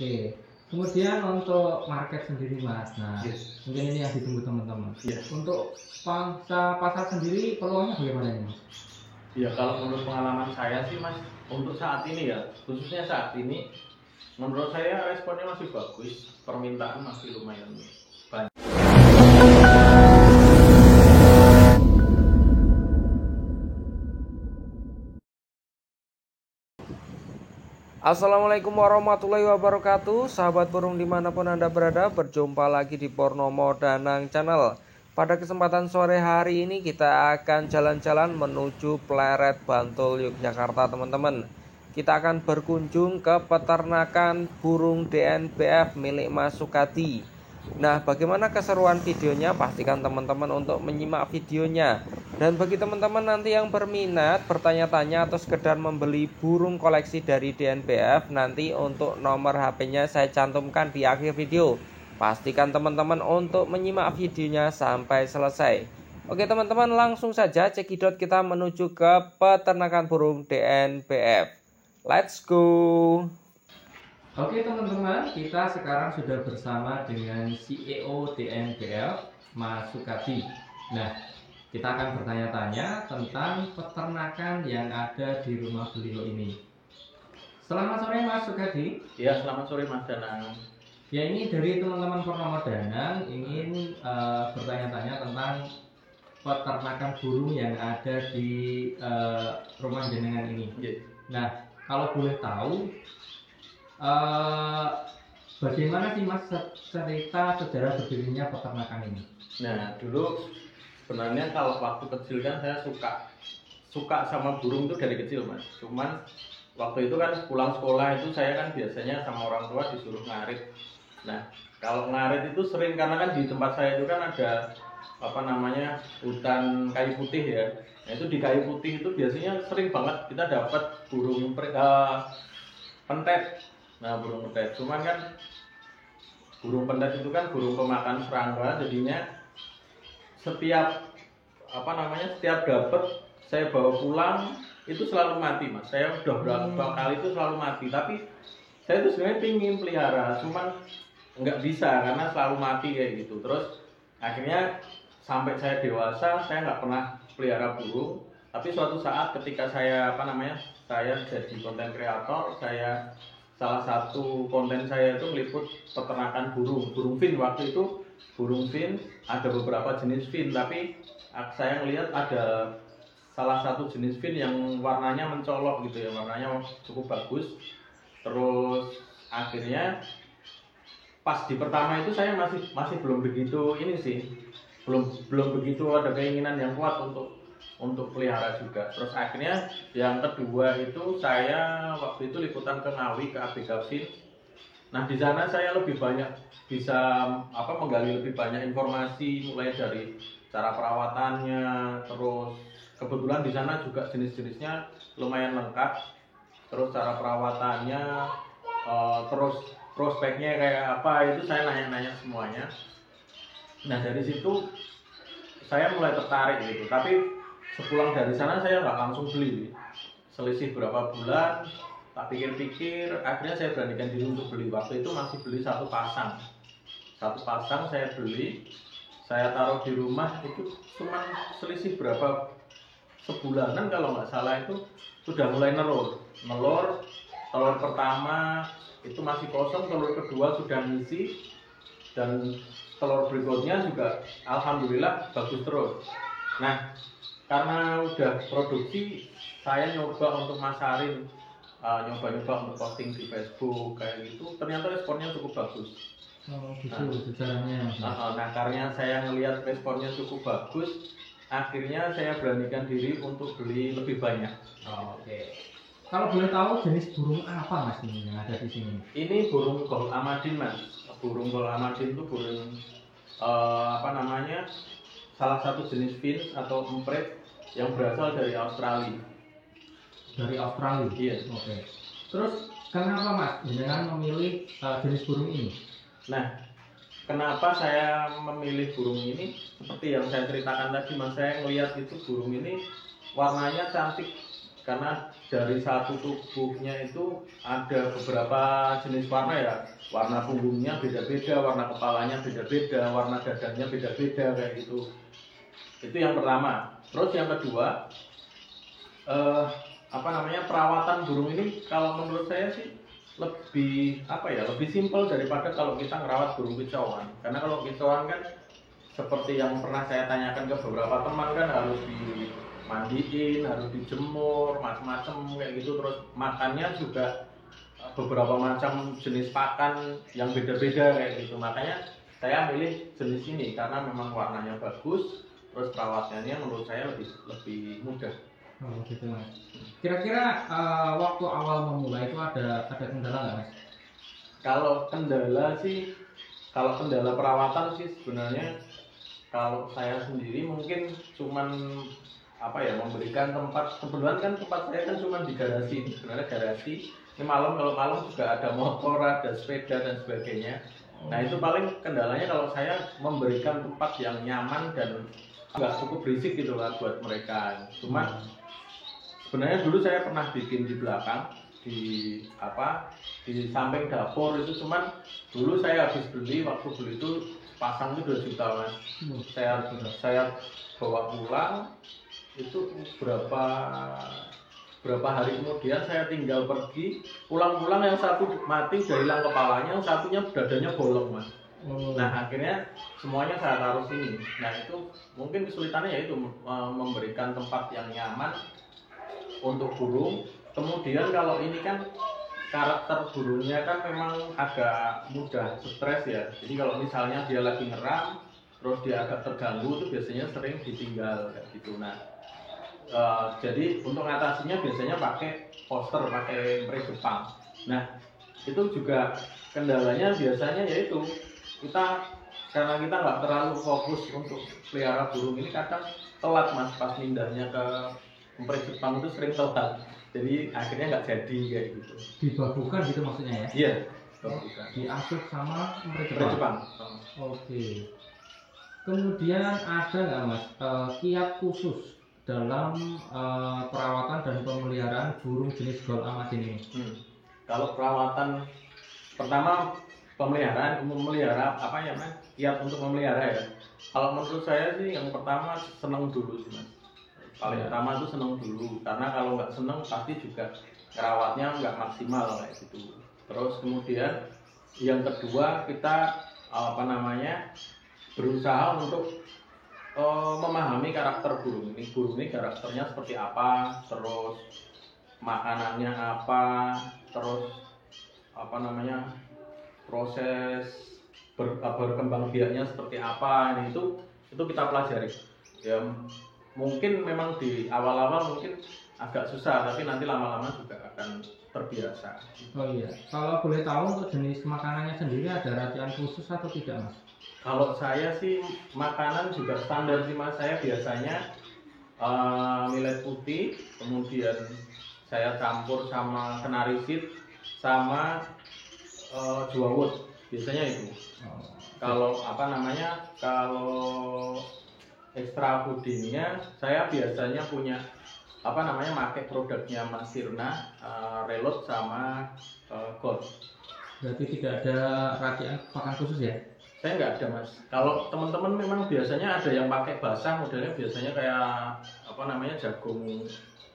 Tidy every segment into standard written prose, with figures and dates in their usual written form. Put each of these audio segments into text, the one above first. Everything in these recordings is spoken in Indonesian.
Oke. Kemudian untuk market sendiri Mas. Nah, Yes. mungkin ini yang ditunggu teman-teman. Yes. Untuk pangsa pasar sendiri peluangnya bagaimana ini Mas? Ya kalau menurut pengalaman saya sih Mas, untuk saat ini ya, khususnya saat ini, menurut saya responnya masih bagus, permintaan masih lumayan banyak. Assalamualaikum warahmatullahi wabarakatuh. Sahabat burung dimanapun Anda berada, berjumpa lagi di Purnomo Danang Channel. Pada kesempatan sore hari ini kita akan jalan-jalan menuju Pleret Bantul, Yogyakarta teman-teman. Kita akan berkunjung ke peternakan burung DNBF milik Mas Sukadi. Nah, bagaimana keseruan videonya? Pastikan teman-teman untuk menyimak videonya. Dan bagi teman-teman nanti yang berminat, bertanya-tanya atau sekedar membeli burung koleksi dari DNBF, nanti untuk nomor HP-nya saya cantumkan di akhir video. Pastikan teman-teman untuk menyimak videonya sampai selesai. Oke teman-teman, langsung saja cekidot kita menuju ke peternakan burung DNBF. Let's go! Oke teman-teman, kita sekarang sudah bersama dengan CEO DNBF, Mas Sukadi. Nah, kita akan bertanya-tanya tentang peternakan yang ada di rumah beliau ini. Selamat sore Mas Sukadi. Ya, selamat sore Mas Danang. Ya, ini dari teman-teman Purnomo Danang ingin bertanya-tanya tentang peternakan burung yang ada di rumah jenengan ini. Ya. Nah, kalau boleh tahu, bagaimana sih Mas cerita sejarah berdirinya peternakan ini? Nah, dulu sebenarnya kalau waktu kecil kan saya suka sama burung itu dari kecil Mas. Cuman waktu itu kan pulang sekolah itu saya kan biasanya sama orang tua disuruh ngarit. Nah, kalau ngarit itu sering karena kan di tempat saya itu kan ada hutan kayu putih ya. Nah, itu di kayu putih itu biasanya sering banget kita dapat burung pentet. Nah, burung pentet. Cuman kan burung pentet itu kan burung pemakan serangga, jadinya setiap dapat saya bawa pulang itu selalu mati Mas. Saya udah berapa kali itu selalu mati, tapi saya tuh sebenarnya pingin pelihara, cuman nggak bisa karena selalu mati kayak gitu. Terus akhirnya sampai saya dewasa saya nggak pernah pelihara burung, tapi suatu saat ketika saya jadi konten kreator, salah satu konten saya itu meliput peternakan burung fin. Waktu itu burung fin ada beberapa jenis fin, tapi saya melihat ada salah satu jenis fin yang warnanya mencolok gitu ya, warnanya cukup bagus. Terus akhirnya pas di pertama itu saya masih belum begitu belum begitu ada keinginan yang kuat untuk pelihara juga. Terus akhirnya yang kedua itu saya waktu itu liputan ke Ngawi, ke ABK Fin. Nah, di sana saya lebih banyak bisa menggali lebih banyak informasi, mulai dari cara perawatannya, terus kebetulan di sana juga jenis-jenisnya lumayan lengkap. Terus cara perawatannya, terus prospeknya kayak apa, itu saya nanya-nanya semuanya. Nah, dari situ saya mulai tertarik gitu. Tapi sepulang dari sana saya nggak langsung beli. Selisih berapa bulan, tak pikir-pikir, akhirnya saya beranikan diri untuk beli. Waktu itu masih beli satu pasang saya beli, saya taruh di rumah, itu cuma selisih berapa sebulanan kalau nggak salah itu sudah mulai nelur. Telur pertama itu masih kosong, telur kedua sudah ngisi, dan telur berikutnya juga alhamdulillah bagus terus. Nah, karena udah produksi, saya nyoba untuk masarin, nyoba untuk posting di Facebook kayak gitu, ternyata responnya cukup bagus. Oh gitu caranya. Nah, karena saya ngelihat responnya cukup bagus, akhirnya saya beranikan diri untuk beli lebih banyak. Oke. Kalau boleh tahu jenis burung apa Mas ini yang ada di sini? Ini burung Gol Amadin Mas. Burung Gol Amadin itu burung salah satu jenis fins atau emprit yang berasal dari Australia. Dari Australia? Iya. Oke. Terus kenapa Mas jangan memilih jenis burung ini? Nah, kenapa saya memilih burung ini? Seperti yang saya ceritakan tadi Mas, saya melihat itu burung ini warnanya cantik karena dari satu tubuhnya itu ada beberapa jenis warna ya. Warna punggungnya beda-beda, warna kepalanya beda-beda, warna dadanya beda-beda kayak gitu. Itu yang pertama. Terus yang kedua, perawatan burung ini kalau menurut saya sih lebih lebih simpel daripada kalau kita ngerawat burung kicauan. Karena kalau kicauan kan seperti yang pernah saya tanyakan ke beberapa teman kan harus dimandiin, harus dijemur, macam-macam kayak gitu. Terus makannya juga beberapa macam jenis pakan yang beda-beda kayak gitu. Makanya saya milih jenis ini karena memang warnanya bagus, terus perawatannya menurut saya lebih mudah. Oh gitu Mas. Kira-kira waktu awal memulai itu ada kendala nggak Mas? Kalau kendala perawatan sih sebenarnya kalau saya sendiri mungkin cuman memberikan tempat. Kebetulan kan tempat saya kan cuma di garasi, sebenarnya garasi. Ini kalau malam juga ada motor, ada sepeda dan sebagainya. Nah itu paling kendalanya kalau saya memberikan tempat yang nyaman dan nggak cukup berisik gitu lah buat mereka. Cuman sebenarnya dulu saya pernah bikin di belakang di samping dapur itu, cuman dulu saya habis beli, waktu beli itu pasang itu 2 juta Mas. Saya bawa pulang itu berapa hari kemudian saya tinggal pergi, pulang-pulang yang satu mati udah hilang kepalanya, yang satunya dadanya bolong Mas. Nah akhirnya semuanya saya taruh sini. Nah itu mungkin kesulitannya yaitu memberikan tempat yang nyaman untuk burung. Kemudian kalau ini kan karakter burungnya kan memang agak mudah stres ya. Jadi kalau misalnya dia lagi ngeram, terus dia agak terganggu itu biasanya sering ditinggal kayak gitu. Nah, jadi untuk ngatasinya biasanya pakai poster, pakai spray Jepang. Nah, itu juga kendalanya biasanya yaitu karena kita nggak terlalu fokus untuk pelihara burung ini, kadang telat Mas pas pindahnya ke spray Jepang itu sering telat. Jadi akhirnya nggak jadi kayak gitu. Dibabukan gitu maksudnya ya? Iya, babukan. Diasuh sama spray Jepang. Oke. Kemudian ada nggak Mas kiat khusus dalam perawatan dan pemeliharaan burung jenis Gold Amadin ini? Kalau perawatan pertama memelihara kiat untuk memelihara ya. Kalau menurut saya sih yang pertama senang dulu sih Mas. Paling utama itu senang dulu, karena kalau nggak senang pasti juga merawatnya nggak maksimal kayak gitu. Terus kemudian yang kedua kita berusaha untuk memahami karakter burung ini. Burung ini karakternya seperti apa, terus makanannya apa, terus proses berkembang biaknya seperti apa. Ini itu kita pelajari. Ya mungkin memang di awal-awal mungkin agak susah, tapi nanti lama-lama juga akan terbiasa. Oh iya, kalau boleh tahu untuk jenis makanannya sendiri ada racian khusus atau tidak Mas? Kalau saya sih makanan juga standar sih Mas. Saya biasanya millet putih, kemudian saya campur sama kenari seed sama juawut, biasanya itu. Kalau extra foodingnya saya biasanya punya pakai produknya Mas Sirna, Reload sama Gold. Berarti tidak ada racian pakan khusus ya? Saya nggak ada Mas. Kalau teman-teman memang biasanya ada yang pakai basah, modelnya biasanya kayak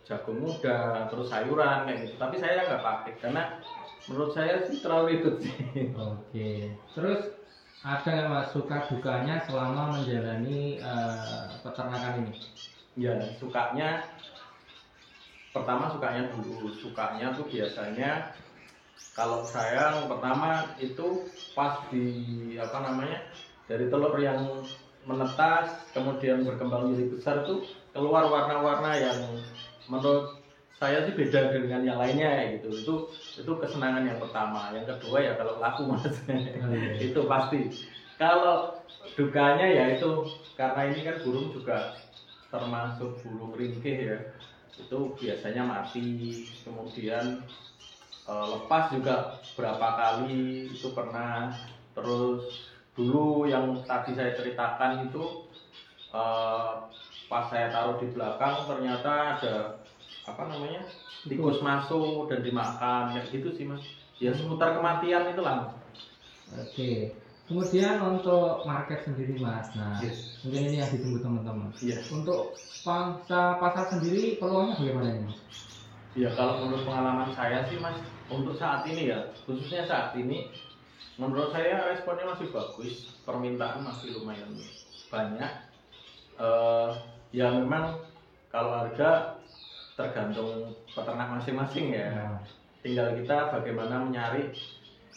jagung muda, terus sayuran kayak gitu. Tapi saya nggak pakai karena menurut saya sih terlalu ribet sih. Oke. Terus ada nggak Mas suka dukanya selama menjalani peternakan ini? Ya pertama sukanya tuh biasanya kalau saya pertama itu pas dari telur yang menetas kemudian berkembang menjadi besar tuh keluar warna-warna yang menurut saya sih beda dengan yang lainnya gitu. Itu kesenangan yang pertama. Yang kedua ya kalau laku Mas. Itu pasti. Kalau dukanya ya itu karena ini kan burung juga termasuk burung ringkih ya. Itu biasanya mati, kemudian lepas juga berapa kali itu pernah. Terus dulu yang tadi saya ceritakan itu pas saya taruh di belakang ternyata apa namanya tikus masuk dan dimakan kayak gitu sih mas. Ya seputar kematian itulah. Oke. Kemudian untuk market sendiri mas, nah Yes. mungkin ini yang ditunggu teman-teman. Iya. Untuk pangsa pasar sendiri peluangnya bagaimana ini mas? Ya kalau menurut pengalaman saya sih mas, untuk saat ini ya, khususnya saat ini, menurut saya responnya masih bagus, permintaan masih lumayan banyak. Ya memang kalau harga tergantung peternak masing-masing ya. Nah, Tinggal kita bagaimana mencari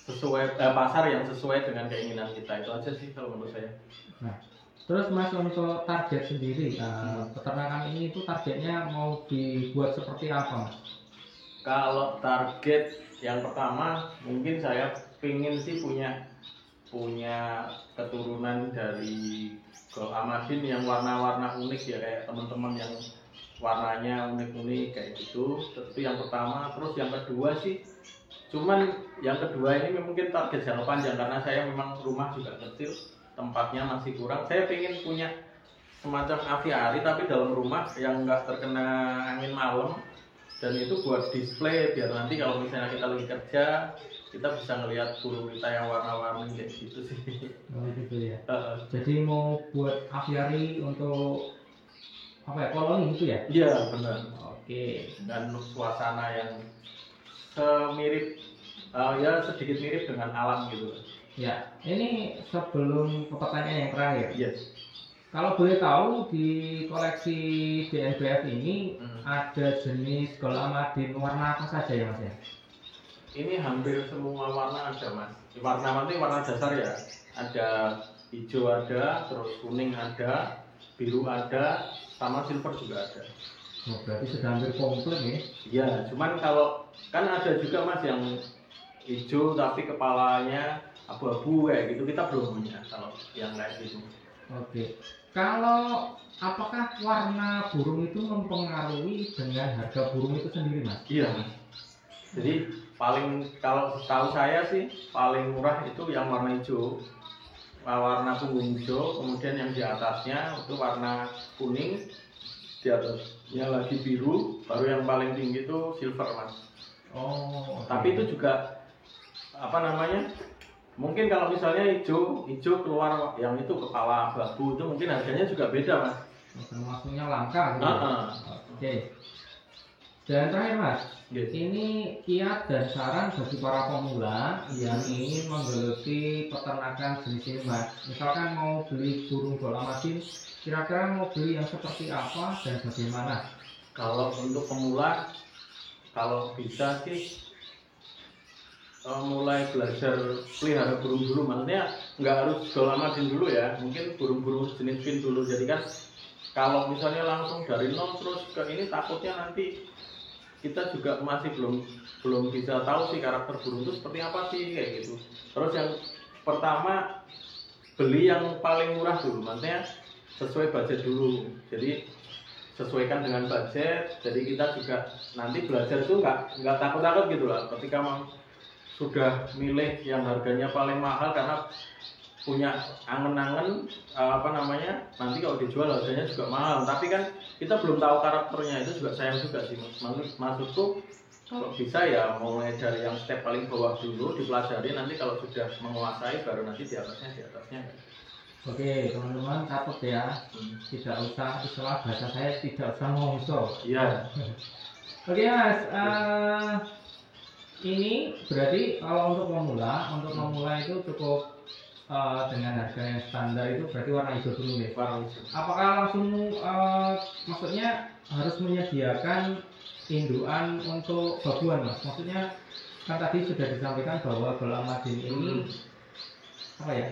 sesuai pasar yang sesuai dengan keinginan kita, itu aja sih kalau menurut saya. nah, terus mas untuk target sendiri, peternakan ini itu targetnya mau dibuat seperti apa mas? Kalau target yang pertama mungkin saya pingin sih punya keturunan dari Gold Amadin yang warna-warna unik ya, kayak teman-teman yang warnanya unik-unik kayak gitu. Itu yang pertama. Terus yang kedua sih, cuman yang kedua ini mungkin target jangka panjang karena saya memang rumah juga kecil, tempatnya masih kurang. Saya pengen punya semacam aviari tapi dalam rumah yang nggak terkena angin malam, dan itu buat display biar nanti kalau misalnya kita lagi kerja kita bisa ngelihat burung kita yang warna-warni kayak gitu sih. Oh gitu ya. Jadi mau buat aviari untuk apa ya, koloni gitu ya? Iya benar. Oke. Dan suasana yang mirip ya sedikit mirip dengan alam gitu. Ya, ini sebelum ke pertanyaan yang terakhir. Yes. Kalau boleh tahu di koleksi DNBF ini ada jenis Gold Amadin warna apa saja ya mas ya? Ini hampir semua warna ada mas. Warna-warni warna dasar ya. Ada hijau ada, terus kuning ada, biru ada, sama silver juga ada. Oh, berarti sudah hampir komplit ya? Iya, cuman kalau kan ada juga mas yang hijau tapi kepalanya abu-abu kayak gitu, kita belum punya kalau yang kayak gitu. Oke. Kalau apakah warna burung itu mempengaruhi dengan harga burung itu sendiri mas? Iya mas. Jadi paling kalau tahu saya sih paling murah itu yang warna hijau, warna punggung hijau, kemudian yang di atasnya itu warna kuning, di atasnya lagi biru, baru yang paling tinggi itu silver mas. Oh. Tapi itu juga apa namanya? Mungkin kalau misalnya hijau keluar yang itu kepala babu itu mungkin harganya juga beda mas. Termasuknya langka gitu. Oke. Dan terakhir mas, Yes. ini kiat dan saran bagi para pemula yang ingin menggeluti peternakan jenis ini mas. Misalkan mau beli burung Gold Amadin, kira-kira mau beli yang seperti apa dan bagaimana? Kalau untuk pemula, kalau bisa sih mulai belajar pelihara burung dulu, maksudnya nggak harus Gold Amadin dulu ya, mungkin burung-burung jenis fin dulu. Jadi kan kalau misalnya langsung dari nol terus ke ini, takutnya nanti kita juga masih belum bisa tahu sih karakter burung itu seperti apa sih kayak gitu. Terus yang pertama beli yang paling murah dulu, maksudnya sesuai budget dulu. Jadi sesuaikan dengan budget. Jadi kita juga nanti belajar itu nggak takut-takut gitu lah. Ketika sudah milih yang harganya paling mahal karena punya angen-angen apa namanya, nanti kalau dijual harganya juga mahal, tapi kan kita belum tahu karakternya, itu juga sayang juga sih. Maksudku kalau bisa ya mulai dari yang step paling bawah dulu dipelajari, nanti kalau sudah menguasai baru nanti di atasnya. Oke teman-teman, catat ya, tidak usah, istilah bahasa saya tidak usah ngomso. Iya. Oke mas, ini berarti kalau untuk pemula itu cukup dengan harga yang standar itu berarti warna hijau dulu nih. Apakah langsung maksudnya harus menyediakan induan untuk babuan mas? Maksudnya kan tadi sudah disampaikan bahwa Gold Amadin ini apa ya?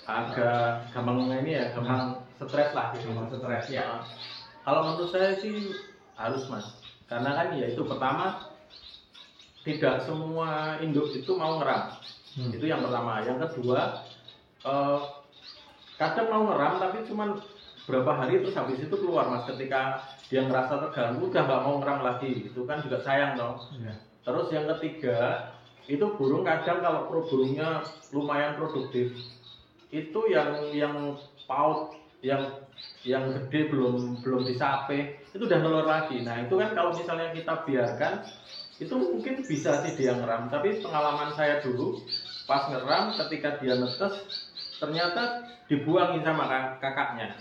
Agak gampang ini ya, gampang stres lah gitu. Gampang stres ya. Kalau menurut saya sih harus mas, karena kan ya itu pertama tidak semua induk itu mau ngeram. Itu yang pertama. Yang kedua kadang mau ngeram tapi cuman berapa hari terus habis itu keluar mas, ketika dia ngerasa terganggu udah nggak mau ngeram lagi, itu kan juga sayang dong. Terus yang ketiga itu burung kadang kalau burungnya lumayan produktif itu yang paut yang gede belum disape itu udah nelur lagi. Nah itu kan kalau misalnya kita biarkan itu mungkin bisa sih dia ngeram, tapi pengalaman saya dulu pas ngeram ketika dia netes ternyata dibuangin sama kakaknya.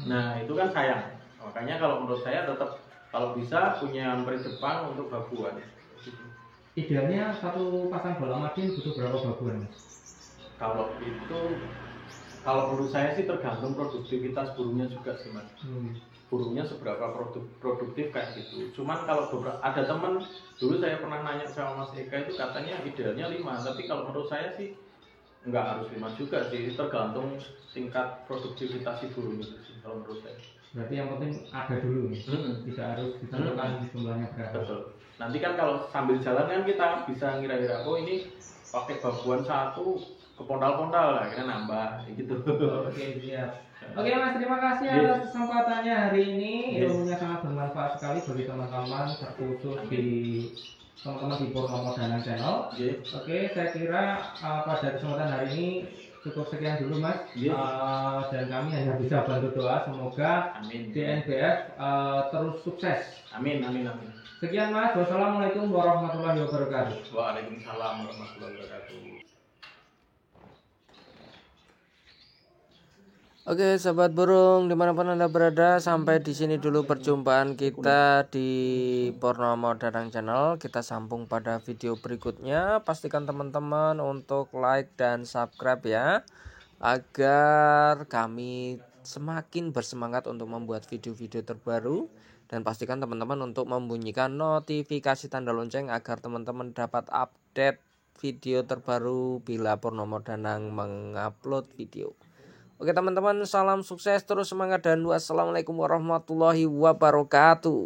Nah itu kan sayang. Makanya kalau menurut saya tetap kalau bisa punya peri Jepang untuk babuan. Idealnya satu pasang bola madin butuh berapa babuan? Kalau itu, kalau menurut saya sih tergantung produktivitas burungnya juga sih mas. Burungnya seberapa produktif kayak gitu. Cuman kalau ada teman dulu saya pernah nanya sama Mas Eka itu katanya idealnya 5, tapi kalau menurut saya sih nggak harus 5 juga sih, tergantung tingkat produktivitas si burung itu sih kalau menurut saya. Berarti yang penting ada dulu nih, tidak harus ditentukan jumlahnya berapa. Betul. Nanti kan kalau sambil jalan kan kita bisa ngira-ngira, oh ini pakai babuan 1 kepondal-pondal lah, kita nambah gitu. Oke, siap. Oke Mas, terima kasih atas kesempatannya hari ini. Ilmunya sangat bermanfaat sekali bagi teman-teman, terkhusus di teman-teman di Purnomo Danang Channel. Oke, saya kira pada kesempatan hari ini cukup sekian dulu Mas. Dan kami hanya bisa bantu doa semoga DNBF terus sukses. Amin. Sekian Mas. Wassalamualaikum warahmatullahi wabarakatuh. Waalaikumsalam warahmatullahi wabarakatuh. Oke sahabat burung dimanapun Anda berada, sampai di sini dulu perjumpaan kita di Purnomo Danang Channel. Kita sambung pada video berikutnya. Pastikan teman-teman untuk like dan subscribe ya, agar kami semakin bersemangat untuk membuat video-video terbaru. Dan pastikan teman-teman untuk membunyikan notifikasi tanda lonceng agar teman-teman dapat update video terbaru bila Purnomo Danang mengupload video. Oke teman-teman, salam sukses, terus semangat, dan wassalamualaikum warahmatullahi wabarakatuh.